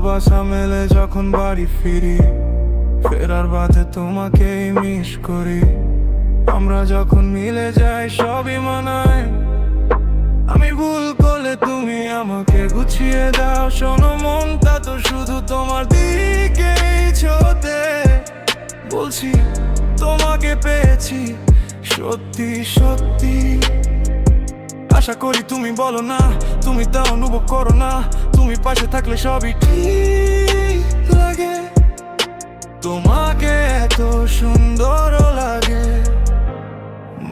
ভালোবাসা মেলে যখন বাড়ি ফিরি, ফেরার বাদে তোমাকেই মিস করি। আমরা যখন মিলে যাই সবই মানায়, আমি ভুল করলে তুমি আমাকে গুছিয়ে দাও। শোনো, মনটা তো শুধু তোমার দিকেই ছোটে। বলছি তোমাকে পেয়েছি সত্যি সত্যি। আশা করি তুমি বলো না, তুমি তা অনুভব করো না। তুমি পাশে থাকলে সবই ঠিক লাগে। তোমাকে এত সুন্দর লাগে,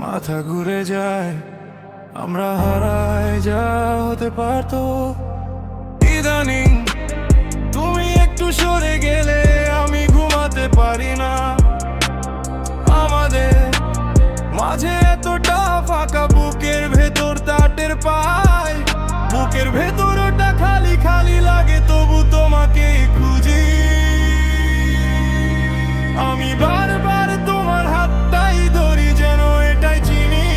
মাথা ঘুরে যায়, আমরা হারাই যা হতে পারতো। ইদানিং তুমি একটু সরে গেলে আমি ঘুমাতে পারি না। আমাদের মাঝে এতটা ফাঁকা, বুকের ভেতর তাটের পায়। বুকের ভেতরটা খালি খালি লাগে, তবু তোমাকেই খুঁজি। আমি বারবার তোমার হাতটাই ধরি, যেন এটাই চিনি।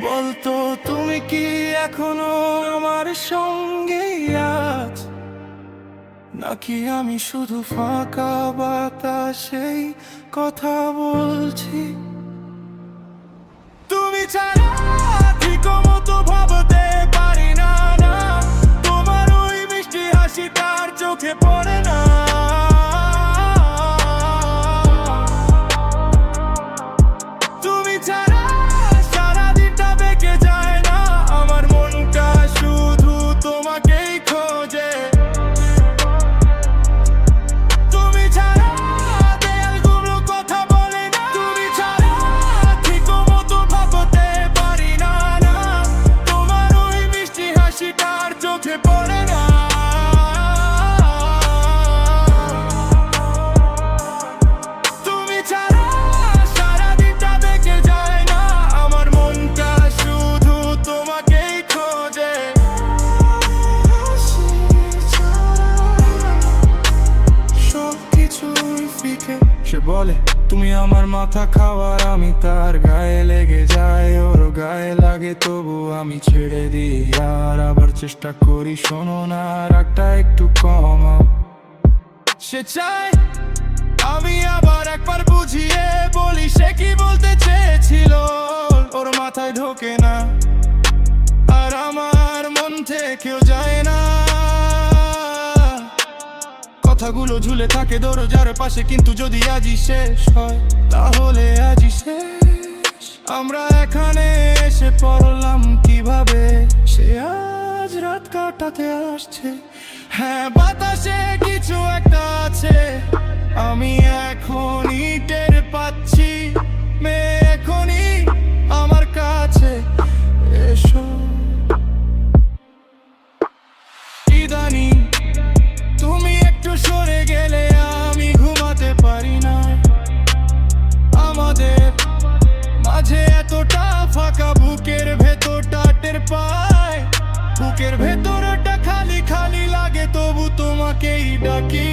বলতো তুমি কি এখনো আমার সঙ্গেই আছো, নাকি আমি শুধু ফাঁকা বাতাসেই কথা বলছি? তুমি ছাড়া ঠিক মতো ভাবতে পারি না, না। তোমার ওই মিষ্টি হাসিটা আর চোখে পড়ে না। তুমি ছাড়া সারাদিনটা বেঁকে যায় না, আমার মনটা শুধু তোমাকেই খোঁজে। তুমি ছাড়া দেয়ালগুলো কথা বলে না। তুমি ছাড়া ঠিক মতো ভাবতে পারি না, না। তোমার ওই মিষ্টি হাসিটা আর চোখে পড়ে না। তুমি ছাড়া সারাদিনটা বেঁকে যায় না, আমার মনটা শুধু তোমাকেই খোঁজে। সবকিছুই ফিকে। সে বলে তুমি আমার মাথা খাওয়ার, আমি তার গায়ে লেগে যাই। ওর গায়ে লাগে তবু আমি ছেড়ে দিই, আর আবার চেষ্টা করি। শোনো না, রাগটা একটু কমাও। সে চায় আমি আবার একবার বুঝিয়ে বলি সে কি বলতে চেয়েছিল। ওর মাথায় ঢোকে না, আর আমার মন থেকেও যায় না। কথাগুলো ঝুলে থাকে দরজার পাশে, কিন্তু যদি আজই শেষ হয় তাহলে আজই শেষ। আমরা এখানে এসে পড়লাম কিভাবে, সে আজ রাত কাটাতে আসছে। হ্যাঁ, বাতাসে কিছু একটা আছে, আমি এখনই টের পাচ্ছি। মেয়ে এখনই আমার কাছে এসো। ইদানিং তুমি একটু সরে গেলে আমি ঘুমাতে পারি না। আমাদের মাঝে এতটা ফাঁকা, বুকের ভেতরটা টের পায়। বুকের ভেতরটা খালি খালি লাগে, তবু তোমাকেই ডাকি।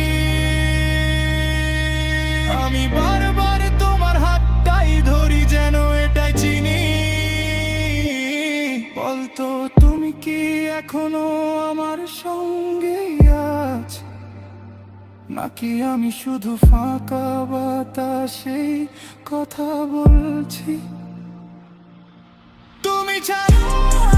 আমি বারবার তোমার হাতটাই ধরি, যেন এটাই চিনি। বলতো তুমি কি এখনো আমার সঙ্গেই আছো, নাকি আমি শুধু ফাঁকা বাতাসেই কথা বলছি? তুমি ছাড়া